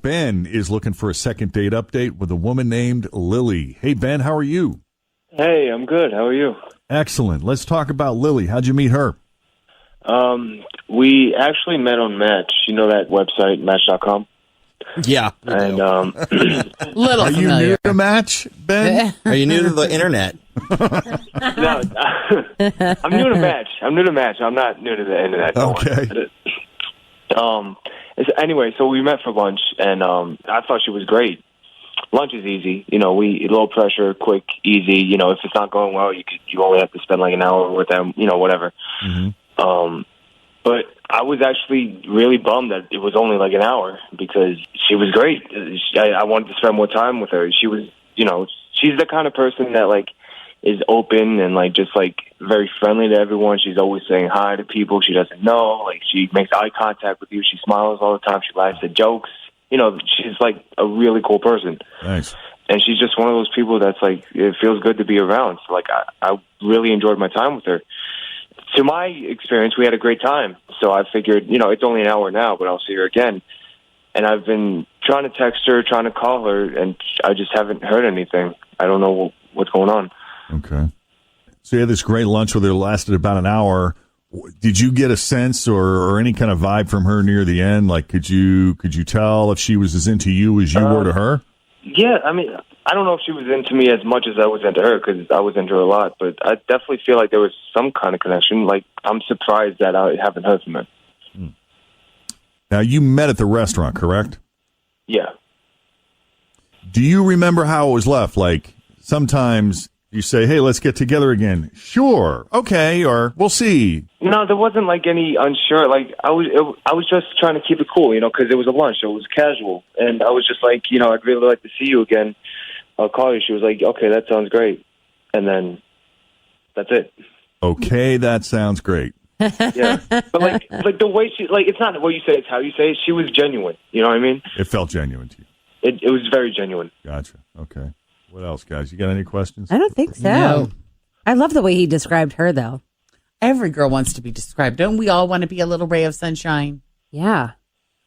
Ben is looking for a second date update with a woman named Lily. Hey, Ben, how are you? Hey, I'm good. How are you? Excellent. Let's talk about Lily. How'd you meet her? We actually met on Match. You know that website, Match.com? Yeah. And Little Are you new to Match, Ben? Are you new to the internet? no, I'm new to Match. I'm not new to the internet. Okay. Anyway, so we met for lunch, and I thought she was great. Lunch is easy, we low pressure, quick, easy. If it's not going well, you only have to spend like an hour with them, whatever. Mm-hmm. But I was actually really bummed that it was only like an hour because she was great. I wanted to spend more time with her. She was, she's the kind of person that like is open and like just like very friendly to everyone. She's always saying hi to people she doesn't know. Like she makes eye contact with you. She smiles all the time. She laughs at jokes. She's like a really cool person. Nice. And she's just one of those people that's like, it feels good to be around. So like I really enjoyed my time with her. To my experience, we had a great time. So I figured, it's only an hour now, but I'll see her again. And I've been trying to text her, trying to call her, and I just haven't heard anything. I don't know what's going on. Okay. So you had this great lunch with her, lasted about an hour. Did you get a sense or any kind of vibe from her near the end? Like, could you tell if she was as into you as you were to her? Yeah, I mean, I don't know if she was into me as much as I was into her because I was into her a lot, but I definitely feel like there was some kind of connection. Like, I'm surprised that I haven't heard from her. Now, you met at the restaurant, correct? Yeah. Do you remember how it was left? Like, sometimes you say, hey, let's get together again. Sure. Okay. Or we'll see. No, there wasn't like any unsure. Like I was just trying to keep it cool, because it was a lunch. So it was casual. And I was just like, I'd really like to see you again. I'll call you. She was like, okay, that sounds great. And then that's it. Okay. That sounds great. Yeah. But like the way she, like, it's not what you say, it's how you say it. She was genuine. You know what I mean? It felt genuine to you. It was very genuine. Gotcha. Okay. What else, guys? You got any questions? I don't think so. No. I love the way he described her, though. Every girl wants to be described. Don't we all want to be a little ray of sunshine? Yeah.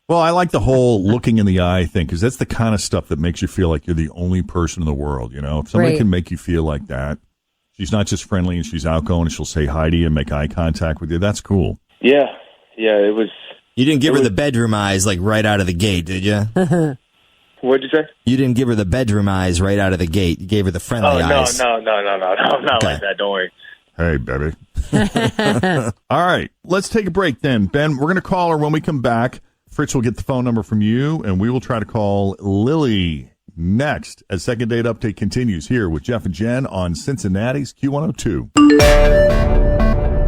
Well, I like the whole looking in the eye thing because that's the kind of stuff that makes you feel like you're the only person in the world. If somebody Right. can make you feel like that, she's not just friendly and she's outgoing and she'll say hi to you and make eye contact with you. That's cool. Yeah. Yeah, it was. You didn't give her the bedroom eyes like right out of the gate, did you? What'd you say? You didn't give her the bedroom eyes right out of the gate. You gave her the friendly eyes. No. I'm not Okay. like that. Don't worry. Hey, baby. All right. Let's take a break then. Ben, we're going to call her when we come back. Fritz will get the phone number from you, and we will try to call Lily next as Second Date Update continues here with Jeff and Jen on Cincinnati's Q102.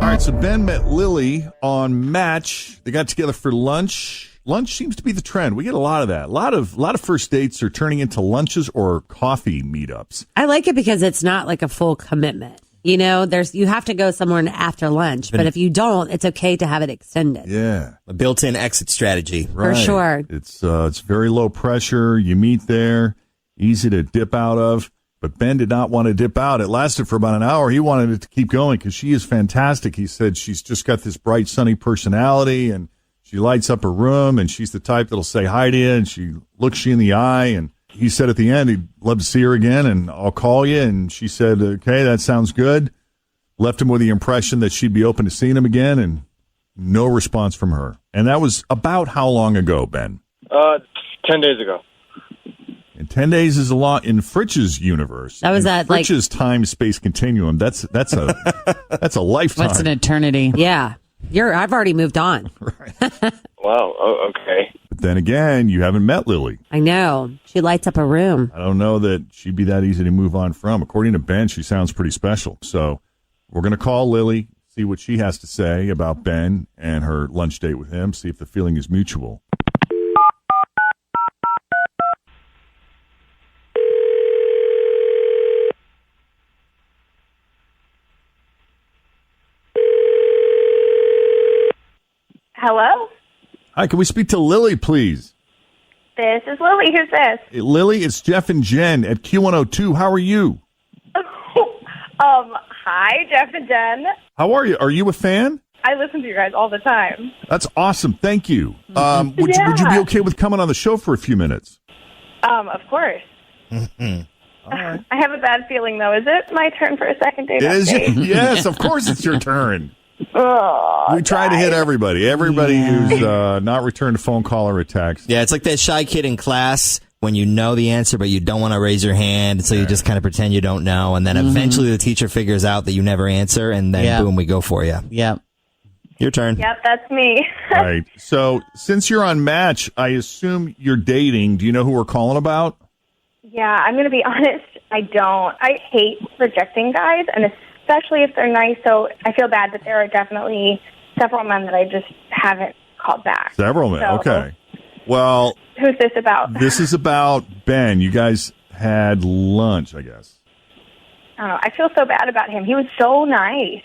All right, so Ben met Lily on Match. They got together for lunch. Lunch seems to be the trend. We get a lot of that. A lot of first dates are turning into lunches or coffee meetups. I like it because it's not like a full commitment. You have to go somewhere after lunch, but if you don't, it's okay to have it extended. Yeah. A built-in exit strategy. For sure. It's very low pressure. You meet there, easy to dip out of. But Ben did not want to dip out. It lasted for about an hour. He wanted it to keep going because she is fantastic. He said she's just got this bright, sunny personality, and she lights up her room, and she's the type that'll say hi to you, and she looks you in the eye. And he said at the end he'd love to see her again, and I'll call you. And she said, okay, that sounds good. Left him with the impression that she'd be open to seeing him again, and no response from her. And that was about how long ago, Ben? 10 days ago. And 10 days is a lot in Fritz's universe. That was in at Fritz's time-space continuum. That's a lifetime. What's an eternity? Yeah. I've already moved on. Wow. Oh, okay. But then again, you haven't met Lily. I know. She lights up a room. I don't know that she'd be that easy to move on from. According to Ben, she sounds pretty special. So we're going to call Lily, see what she has to say about Ben and her lunch date with him, see if the feeling is mutual. Hello? Hi, can we speak to Lily, please? This is Lily. Who's this? Hey, Lily, it's Jeff and Jen at Q102. How are you? Hi, Jeff and Jen. How are you? Are you a fan? I listen to you guys all the time. That's awesome. Thank you. Would you be okay with coming on the show for a few minutes? Of course. All right. I have a bad feeling, though. Is it my turn for a second date? It is. update? Yes, of course it's your turn. Oh, We try to hit everybody. Everybody who's not returned a phone call or a text. Yeah, it's like that shy kid in class when you know the answer, but you don't want to raise your hand, so you just kind of pretend you don't know, and then eventually the teacher figures out that you never answer, and then boom, we go for you. Yep. Your turn. Yep, that's me. All right. So since you're on Match, I assume you're dating. Do you know who we're calling about? Yeah, I'm going to be honest. I don't. I hate rejecting guys, and especially if they're nice. So I feel bad, but there are definitely several men that I just haven't called back. Several men. So, Okay. Well, who's this about? this is about Ben. You guys had lunch, I guess. I don't know. I feel so bad about him. He was so nice,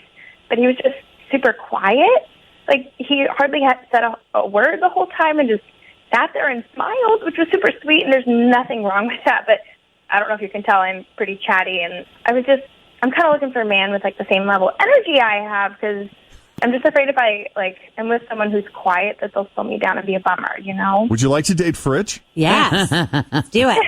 but he was just super quiet. Like, he hardly had said a word the whole time and just sat there and smiled, which was super sweet, and there's nothing wrong with that. But I don't know if you can tell, I'm pretty chatty, and I'm kind of looking for a man with, like, the same level of energy I have, because I'm just afraid if I, like, am with someone who's quiet that they'll slow me down and be a bummer, you know? Would you like to date Fritch? Yes. Let's do it.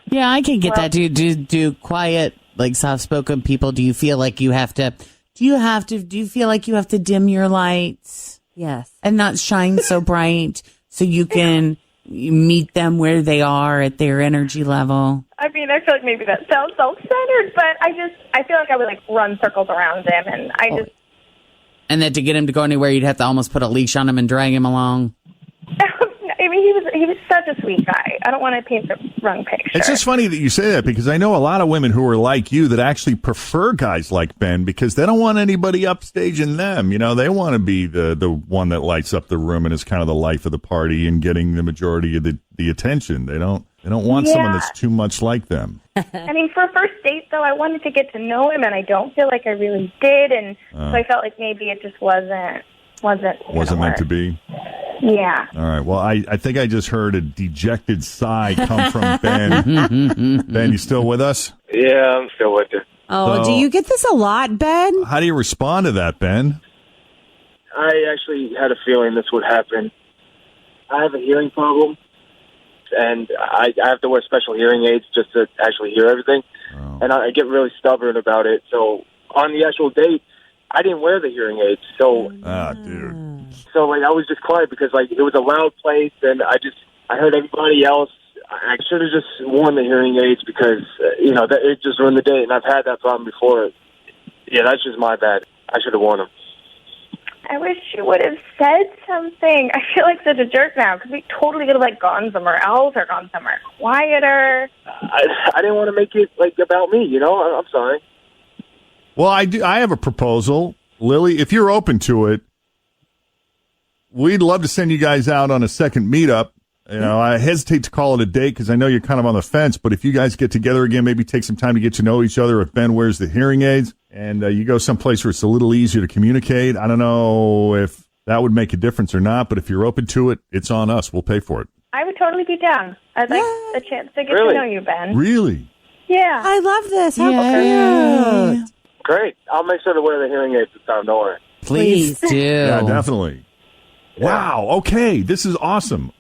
Yeah, I can get that. Do quiet, like soft-spoken people, do you feel like you have to, do you feel like you have to dim your lights Yes. and not shine so bright so you can meet them where they are at their energy level? I mean, I feel like maybe that sounds self-centered, but I feel like I would, like, run circles around him, and And that to get him to go anywhere, you'd have to almost put a leash on him and drag him along. I mean, he was such a sweet guy. I don't want to paint the wrong picture. It's just funny that you say that because I know a lot of women who are like you that actually prefer guys like Ben because they don't want anybody upstaging them. You know, they want to be the one that lights up the room and is kind of the life of the party and getting the majority of the attention. They don't want someone that's too much like them. I mean, for a first date, though, I wanted to get to know him, and I don't feel like I really did, and so I felt like maybe it just wasn't meant to be. Yeah. All right. Well, I think I just heard a dejected sigh come from Ben. Ben, you still with us? Yeah, I'm still with you. Oh, So- do you get this a lot, Ben? How do you respond to that, Ben? I actually had a feeling this would happen. I have a hearing problem, and I have to wear special hearing aids just to actually hear everything. Oh. And I get really stubborn about it. So on the actual date, I didn't wear the hearing aids. So Dude. like I was just quiet because like it was a loud place, and I heard everybody else. I should have just worn the hearing aids because that it just ruined the date, and I've had that problem before. Yeah, that's just my bad. I should have worn them. I wish you would have said something. I feel like such a jerk now because we totally could have like gone somewhere else or gone somewhere quieter. I didn't want to make it like about me. I'm sorry. Well, I have a proposal. Lily, if you're open to it, we'd love to send you guys out on a second meetup. I hesitate to call it a date because I know you're kind of on the fence, but if you guys get together again, maybe take some time to get to know each other if Ben wears the hearing aids and you go someplace where it's a little easier to communicate. I don't know if that would make a difference or not, but if you're open to it, it's on us. We'll pay for it. I would totally be down. I'd like a chance to get Really? to know you, Ben. Really? Yeah. I love this. How cute. Great. I'll make sure to wear the hearing aids this time. Don't worry. Please do. Yeah, definitely. Wow. Okay. This is awesome.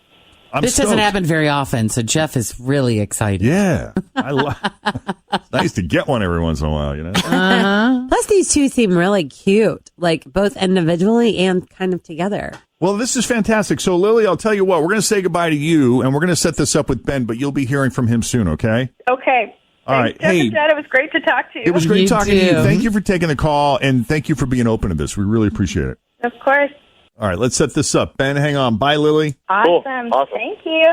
This doesn't happen very often, so Jeff is really excited. Yeah. It's nice to get one every once in a while, Plus, these two seem really cute, like both individually and kind of together. Well, this is fantastic. So, Lily, I'll tell you what, we're going to say goodbye to you, and we're going to set this up with Ben, but you'll be hearing from him soon, okay? Okay. All right. Thanks, Jeff Hey, and Jen. It was great to talk to you. it was great You talking to you. too. Thank you for taking the call, and thank you for being open to this. We really appreciate it. Of course. All right, let's set this up. Ben, hang on. Bye, Lily. Cool. Awesome. Awesome. Thank you.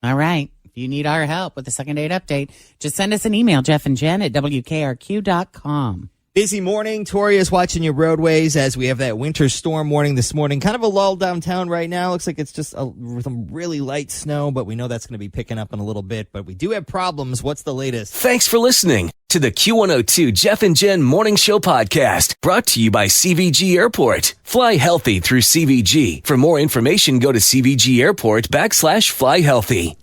All right. If you need our help with the second date update, just send us an email, Jeff and Jen at WKRQ.com. Busy morning. Tori is watching your roadways as we have that winter storm warning this morning. Kind of a lull downtown right now. Looks like it's just some really light snow, but we know that's going to be picking up in a little bit. But we do have problems. What's the latest? Thanks for listening to the Q102 Jeff and Jen Morning Show podcast, brought to you by CVG Airport. Fly healthy through CVG. For more information, go to CVG Airport /fly healthy.